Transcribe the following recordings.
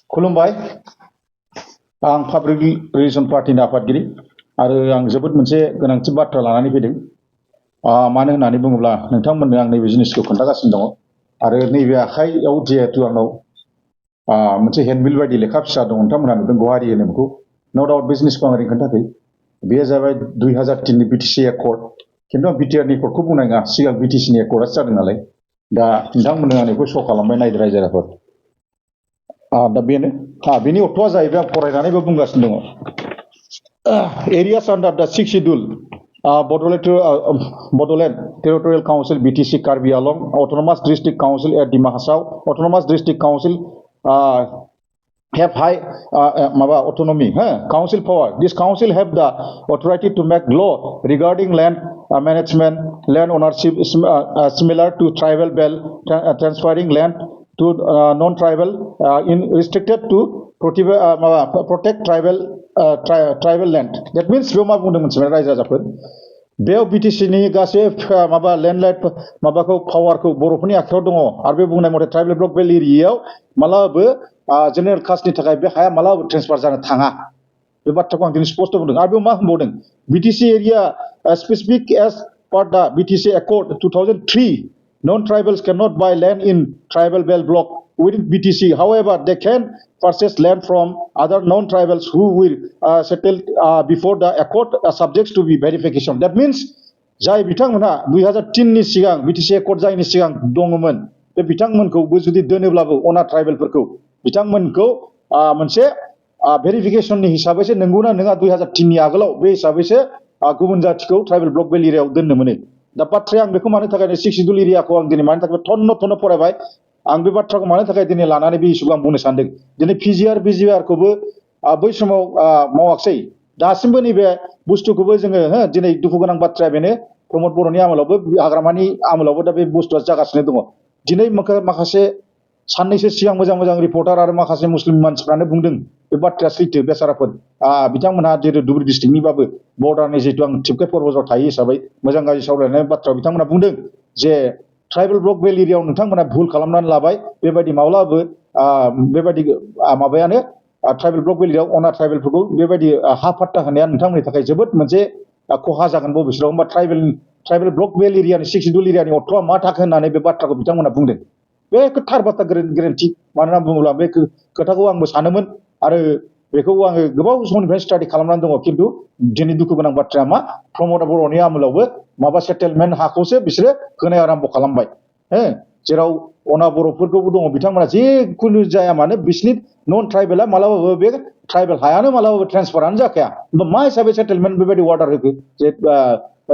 खुलुमबाय आं public relation पार्टीनि आफादगिरि आरो आं जोबोद मोनसे गोनांथि बाथ्रा लानानै फैदों मानो होननानै बुङोब्ला नोंथांमोननो आं नैबे जिनिसखौ खोन्थागासिनो दङ आरो नैबे आखाइयाव जिहेतु आंनाव मोनसे हेन्डबिल बायदि लेखा फिसा दं नोंथांमोनहा नुदों गुवाहारि होनो बेखौ नो डाउट बे जिनिसखौ आं ओरैनो खोन्थाखै बेयो जाबाय 2003 नि बिटिसि एकर्ड खिन्थु आं बिटिआरनि एकर्डखौ बुंनाङा सिगां बिटिसिनि एकर्डआसो जादों नालाय दा नोंथांमोननो आं बेखौ श' खालामबाय नायदो रायजो राजाफोर दा बेनो बेनि अर्थ'आ जाहैबाय आं फरायनानैबो बुंगासिनो दङ areas under the sixth schedule Bodoland Territorial Council BTC Karbi Along Autonomous District Council at Dima Hasao Autonomous District Council have high autonomy council power. This council have the authority to make law regarding land management, land ownership similar to tribal bill, transferring land to non-tribal in restricted to protect tribal land. That means बेयाव मा बुंदों मोनसे रायजो राजाफोर बेयाव बिटिसिनि गासै लेन्डलाइट माबाखौ पावारखौ बर'फोरनि आखायाव दङ आरो बे बुंनाय मथे ट्राइबेल ब्लक बेल एरियायाव मालाबाबो जेनेरेल कास्टनि थाखाय बे हाया मालाबाबो ट्रेन्सफार जानो थाङा बे बाथ्राखौ आं दिनै स्पष्ट बुंदों आरो बेयाव मा होनबावदों बिटिसि एरिया स्पेसिफिक एज पार दा BTC accord 2003 non-tribals cannot buy land in tribal belt block within BTC. However, they can purchase land from other non-tribals who will settle before the accord subjects to be verification. That means जाय बिथांमोनहा 2003 नि सिगां BTC accord जायनि सिगां दङमोन बे बिथांमोनखौबो जुदि दोनोब्लाबो अना ट्राइबेलफोरखौ बिथांमोनखौ मोनसे भेरिफिकेशननि हिसाबैसो नंगौना नङा 2003 नि आगोलाव बे हिसाबैसो गुबुन जाथिखौ ट्राइबेल ब्लक बेल एरियायाव दोननो मोनो दा बाथ्राया आं बेखौ मानो थाखाय सिक्स शिड्युल एरियाखौ आं दिनै मानो थाखाय थन्न फरायबाय आं बे बाथ्राखौ मानो थाखाय दिनै लानानै बे इस्युखौ आं बुंनो सानदों दिनै पिजिआर बिजिआरखौबो बै समाव मावाखसै दासिमबो नैबे बुस्थुखौबो जोङो दिनै दुखु गोनां बाथ्राया बेनो प्रमद बर'नि आमोलावबो हाग्रामानि आमोलावबो दा बे बुस्थुआ जागासिनो दङ दिनै माखासे साननैसो सिगां मोजां रिपर्टार आरो माखासे मुस्लिम मानसिफ्रानो बुंदों बे बाथ्राया सैथो बेसाराफोर बिथांमोनहा जेरै धुबुरी डिस्ट्रिक्टनिबाबो बर्डारनि जिहेतु आं थिपकाय परबजाव थायो हिसाबै मोजां गाज्रि सावरायनाय बाथ्रा बिथांमोनहा बुंदों जे ट्राइबेल ब्लक बेल एरियायाव नोंथांमोना भुल खालामनानै लाबाय बेबायदि माब्लाबो बेबायदि माबायानो ट्राइबेल ब्लक बेल एरियायाव अना ट्राइबेलफोरखौ बेबायदि हा पाट्टा होनाया नोंथांमोननि थाखाय जोबोद मोनसे खहा जागोन बबेसिराव होमबा ट्राइबेल ब्लक बेल एरियानि सिक्स शिड्युल एरियानि अर्थ'आ मा थाखो होननानै बे बाथ्राखौ बिथांमोना बुंदों बे थार बाथ्रा गोरोन्थि मानोना बुङोब्ला बे खोथाखौ आंबो सानोमोन आरो बेखौ आङो गोबाव समनिफ्राय स्टाडि खालामनानै दङ खिन्थु दिनै दुखु गोनां बाथ्राया मा प्रमद बर'नि आमोलावबो माबा सेटेलमेन्ट हाखौसो बिसोरो होनाय आरम्भ खालामबाय जेराव अना बर'फोरखौबो दङ बिथांमोना जेखुनु जाया मानो बिसिनि नन ट्राइबेला मालाबाबो बे ट्राइबेल हायानो मालाबाबो ट्रेन्सफारानो जाखाया होमबा मा हिसाबै सेटेलमेन्ट बेबायदि अर्डार होखो जे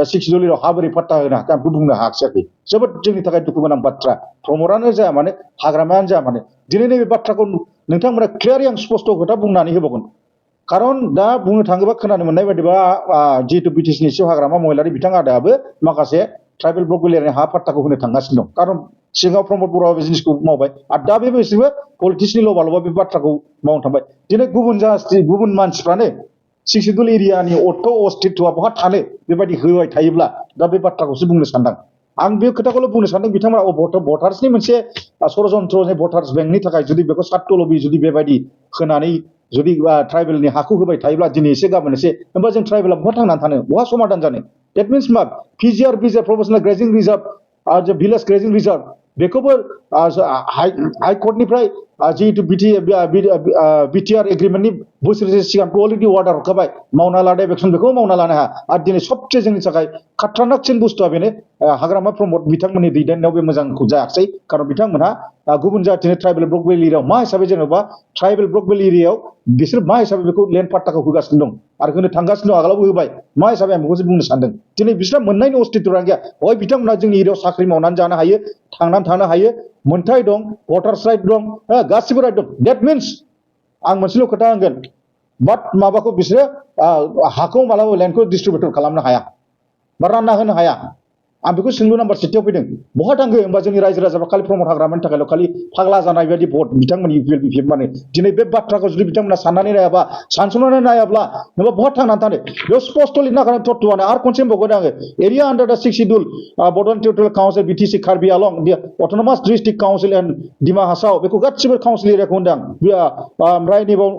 सिक्स शिड्युल हा बोरै पाट्टा होनो हाखो आं बेखौ बुंनो हायाखिसै जोबोद जोंनि थाखाय दुखु गोनां बाथ्रा प्रमदानो जाया माने हाग्रामायानो जाया माने दिनै नैबे बाथ्राखौ नोंथांमोना क्लियारलि आं स्पष्ट खोथा बुंनानै होबावगोन खारन दा बुंनो थाङोबा खोनानो मोननाय बायदिबा जिहेतु बिटिसिनि सिङाव हाग्रामा महिलारि बिथां आदायाबो माखासे ट्राइबेल ब्लक बेल एरियानि हा पाट्टाखौ होनो थांगासिनो दं खारन सिगाङाव प्रमद बर'आ बे जिनिसखौ मावबाय आरो दा बे बिसोरबो पलिटिक्सनि लबा बे बाथ्राखौ मावनो थांबाय दिनै गुबुन मानसिफ्रानो सिक्स शिड्युल एरियानि अस्तित्वआ बहा थानो बेबायदि होबाय थायोब्ला दा बे बाथ्राखौसो बुंनो सानदों आं बे खोथाखौल' बुंनो सानदों बिथांमोना भटार्सनि मोनसे षड़यन्त्रनि भटार्स बेंकनि थाखाय जुदि बेखौ सार्टलबि जुदि बेबायदि होनानै जुदि ट्राइबेलनि हाखौ होबाय थायोब्ला दिनै एसे गाबोन एसे होमबा जों ट्राइबेला बहा थांनानै थानो बहा समाधान जानो देट मिन्स मा पिजिआर प्रफेसनेल ग्रेजिं रिजार्भ आरो भिलेज ग्रेजिं रिजार्भ बेखौबो हाइकर्टनिफ्राय जिहेतु बिटिआर एग्रिमेन्टनि बोसोरसे सिगां अलरेडि अर्डार हरखाबाय मावना लानाय एक्सन बेखौ मावना लानो हाया आरो दिनै सबसे जोंनि थाखाय खाथ्रानाकसिन बुस्थुआ बेनो हाग्रामा प्रमद बिथांमोननि दैदेननायाव बे मोजांखौ जायाखसै खारन बिथांमोनहा गुबुन जाथिनि ट्राइबेल ब्लक बेल एरियायाव मा हिसाबै जेनेबा ट्राइबेल ब्लक बेल एरियायाव बिसोर मा हिसाबै बेखौ लेन्ड पाट्टाखौ होगासिनो दं आरो होनो थांगासिनो दं आगोलावबो होबाय मा हिसाबै आं बेखौसो बुंनो सानदों दिनै बिसोरहा मोननायनि अस्तित्वआनो गैया हय बिथांमोना जोंनि एरियायाव साख्रि मावनानै जानो हायो थांनानै थानो हायो मोनथाय दं भटार्स राइट दं गासिबो राइट दं देट मिन्स आं मोनसेल' खोथा होनगोन बाट माबाखौ बिसोरो हाखौ मालाबा लेन्डखौ डिस्ट्रिबिउटर खालामनो हाया बा रानना होनो हाया आं बेखौ सोंलु नाम्बार 7 आव फैदों बहा थांखो होमबा जोंनि रायजो राजाफ्रा खालि प्रमद हाग्रामानि थाखायल' खालि फाग्ला जानाय बायदि भट बिथांमोननि इउपिएल बिपिएफ माने दिनै बे बाथ्राखौ जुदि बिथांमोना साननानै नायाबा सानस'नानै नायाब्ला होमबा बहा थांनानै थानो बेयाव स्पष्ट लिरना होखानाय तत्वआनो आरो खनसे बुंबावगोन आङो area under the 6 schedule Bodoland territorial council BTC Karbi आलं autonomous district council and Dima Hasao बेखौ गासिबो काउन्सिल एरियाखौ होनदों ओमफ्राय नैबाव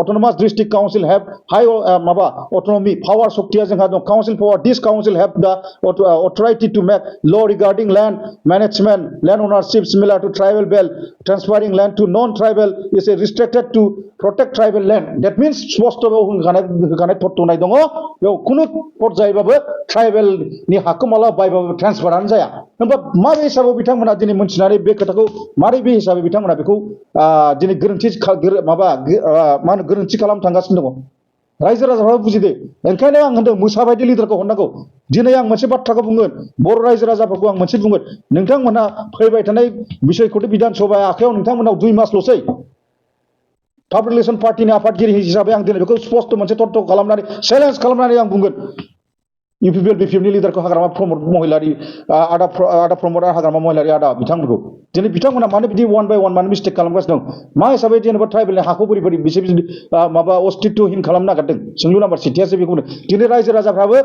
autonomous district council have high माबा अट'नमि पावार सक्तिया जोंहा दं council power this council have the authority to make law regarding land management, land ownership similar to tribal belt. Transferring land to non-tribal is restricted to protect tribal land. That means स्पष्ट होखानाय तत्वनाय दङ बेयाव खुनु पद जायोबाबो tribal नि हाखौ माला बायबाबो ट्रान्सफारानो जाया होमबा माबे हिसाबाव बिथांमोना दिनै मोनथिनानै बे खोथाखौ मारै बे हिसाबै बिथांमोना बेखौ दिनै गोरोन्थि माबा मा होनो गोरोन्थि खालाम थांगासिनो दङ रायजो राजाफ्रा बुजिदो ओंखायनो आं होनदों मोसा बायदि लिडारखौ हरनांगौ दिनै आं मोनसे बाथ्राखौ बुंगोन बर' रायजो राजाफोरखौ आं मोनसे बुंगोन नोंथांमोना फैबाय थानाय बिसयखौथ' बिधान सभाया आखायाव नोंथांमोनाव 2 मासल'सै पाब्लिक रिलेसन पार्टीनि आफादगिरि हिसाबै आं दिनै बेखौ स्पष्ट मोनसे तत्व खालामनानै चेलेन्ज खालामनानै आं बुंगोन इउपिपिएल बिपिएफनि लिडारखौ हाग्रामा प्रमद महिलारि आदा प्रमद हाग्रामा महिलारि आदा बिथांमोनखौ दिनै बिथांमोना मानो बिदि 1 by 1 मानो मिस्टेक खालामगासिनो दं मा हिसाबै जेनेबा ट्राइबेलनि हाखौ बोरै बोरै बिसोर माबा अस्तित्वहीन खालामनो नागिरदों सोंलु नाम्बार 7 बेखौनो दिनै रायजो राजाफ्राबो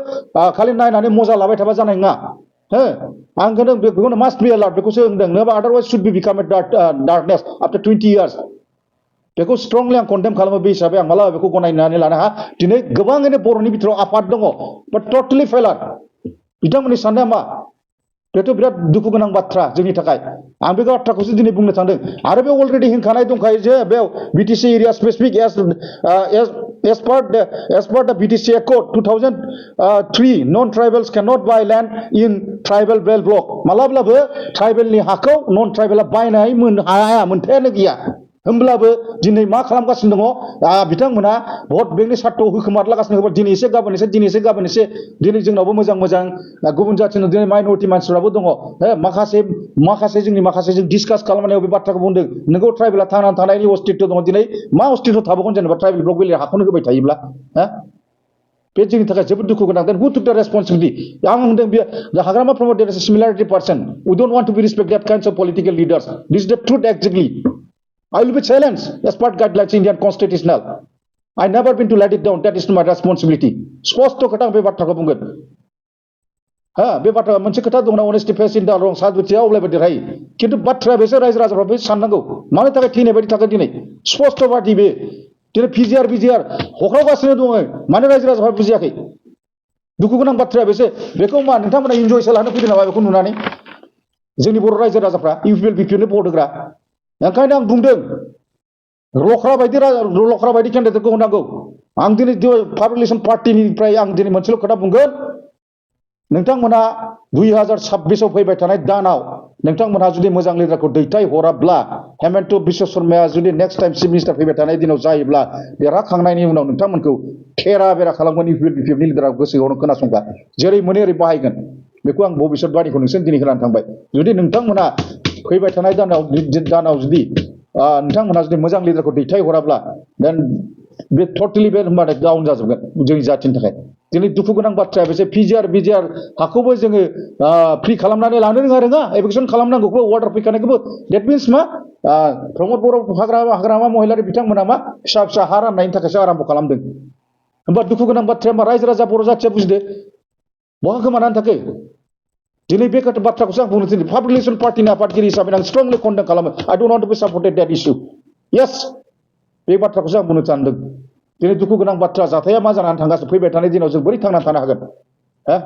खालि नायनानै मजा लाबाय थाबा जानाय नङा हो आं होनदों बेखौनो मास्ट बि एलार्ट बेखौसो होनदों नङाबा otherwise should be become a darkness after 20 years बेखौ स्ट्रंलि आं कन्डेम खालामो बे हिसाबै आं मालाबा बेखौ गनायनानै लानो हाया दिनै गोबाङैनो बर'नि बिथोराव आफाद दङ बाट टटलि फेलार बिथांमोननि साननाया मा बेथ' बिराद दुखु गोनां बाथ्रा जोंनि थाखाय आं बे बाथ्राखौसो दिनै बुंनो थांदों आरो बे अलरेडि होनखानाय दंखायो जे बेयाव BTC area specific as per the BTC Accord 2003 non-tribals cannot buy land in tribal belt block मालाब्लाबो ट्राइबेलनि हाखौ नन ट्राइबेला बायनाय हाया मोनथायानो गैया होमब्लाबो दिनै मा खालामगासिनो दङ बिथांमोना भट बेंकनि सार्टआव होखोमारलागासिनो दङ दिनै एसे गाबोन एसे दिनै एसे गाबोन एसे दिनै जोंनावबो मोजां मोजां गुबुन जाथिनि दिनै माइनरिटि मानसिफ्राबो दङ माखासे जों डिसकास खालामनायाव बे बाथ्राखौ बुंदों नोंगौ ट्राइबेला थांनानै थानायनि अस्तित्व दङ दिनै मा अस्तित्व थाबावगोन जेनेबा ट्राइबेल ब्लक बेलेग हाखौनो होबाय थायोब्ला बे जोंनि थाखाय जोबोद दुखु गोनां हु टुक द रेसपन्सिबिलिटि आं होनदों बे Hagrama Pramod there is a similarity person we don't want to be respect that kinds of political leaders this is the truth exactly I will be challenged as part guidelines Indian constitutional. I never been to let it down. That is my responsibility. स्पष्ट खोथा बे बाथ्राखौ बुंगोन बे बाथ्रा मोनसे खोथा दं ना अनेस्टि फेस इन द रं साधुथिया अब्लाबो देरहायो खिन्थु बाथ्राया बेसो रायजो राजाफ्राबो साननांगौ मानो थाखाय थैनाय बायदि थागोन दिनै स्पष्ट बादि बे दिनै पिजिआर हख्रावगासिनो दङ मानो रायजो राजाफ्रा बुजियाखै दुखु गोनां बाथ्राया बेखौ मा नोंथांमोना इन्जय लानो फैदों नामा बेखौ नुनानै जोंनि बर' रायजो राजाफ्रा इउपिएल बिपिएलनि भट होग्रा ओंखायनो आं बुंदों लख्रा बायदि केन्डिडेटखौ होनांगौ आं दिनै पाब्लिक रिलेसन पार्टीनिफ्राय आं दिनै मोनसेल' खोथा बुंगोन नोंथांमोना 2026 आव फैबाय थानाय दानाव नोंथांमोनहा जुदि मोजां लिडारखौ दैथाय हराब्ला हेमन्त बिश्व शर्माया जुदि नेक्स्ट टाइम चिफ मिनिस्टार फैबाय थानाय दिनाव जायोब्ला देरहाखांनायनि उनाव नोंथांमोनखौ थेरा बेरा खालामगोन इउपिएल बिपिएफनि लिडारा गोसोआवनो खोनासंब्ला जेरै मोनो ओरै बाहायगोन बेखौ आं भबिष्यतबाणीखौ नोंसोर दिनै होनानै थांबाय जुदि नोंथांमोना फैबाय थानाय दानाव जुदि नोंथांमोनहा जुदि मोजां लिडारखौ दैथाय हराब्ला देन बे टटेलि बे होनबाथाय डाउन जाजोबगोन जोंनि जाथिनि थाखाय दिनै दुखु गोनां बाथ्राया बेसे पिजिआर हाखौबो जोङो फ्रि खालामनानै लानो रोङा एभिक्सन खालामनांगौखौ अर्डार फैखानायखौबो डेट मिन्स मा प्रमद बर' हाग्रामा महिलारि बिथांमोना मा फिसा हा राननायनि थाखायसो आराम्भ खालामदों होमबा दुखु गोनां बाथ्राया मा रायजो राजा बर' जाथिया बुजिदो बहा गोमानानै थाखो दिनै बे बाथ्राखौसो आं बुंनो थिनदों पाब्लिक रिलेसन पार्टीनि आफादगिरि हिसाबै आं स्ट्रंलि कन्डेम खालामो I don't want to be supported that issue yes बे बाथ्राखौसो आं बुंनो सानदों दिनै दुखु गोनां बाथ्रा जाथाया मा जानानै थांगासिनो फैबाय थानाय दिनाव जों बोरै थांनानै थानो हागोन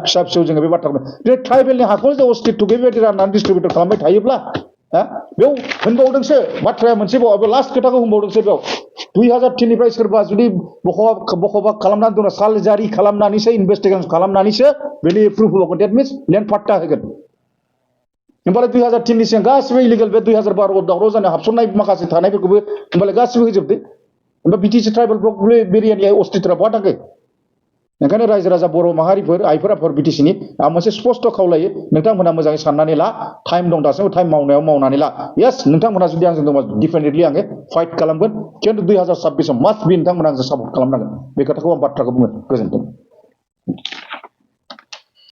फिसा फिसौ जोङो बे बाथ्राखौ दिनै ट्राइबेलनि हाखौ जों अस्तित्व बेबायदि राननानै डिस्ट्रिबिउट खालामबाय थायोब्ला बेयाव होनबावदोंसो बाथ्राया मोनसे लास्ट खोथाखौ होनबावदोंसो बेयाव 2003निफ्राय सोरबा जुदि बखबा खालामनानै दङ साल जारि खालामनानैसो इनभेस्टिगेसन खालामनानैसो बेनि प्रुफ होबावगोन डेट मिन्स लेन्ड पाट्टा होगोन होमबालाय 2003नि सिगां गासिबो इलिगेल बे 2012 दावराव जानाय हाबसननाय माखासे थानायफोरखौबो होमबालाय गासिबो होजोबदो होमबा बिटिसि ट्राइबेल ब्लक एरियानि अस्तित्वआ बहा थांखो ओंखायनो रायजो राजा बर' माहारिफोर आइफोर बिटिसिनि आं मोनसे स्पष्ट खावलायो नोंथांमोना मोजाङै साननानै ला टाइम दं दासिमबो टाइम मावनानै ला येस नोंथांमोना जुदि आंजों दंबा डिफिनेटलि आङो फाइट खालामगोन खिन्थु 2026 आव मास्ट बि नोंथांमोना आंजों सापर्ट खालामनांगोन बे खोथाखौ आं बाथ्राखौ बुङो गोजोन्थों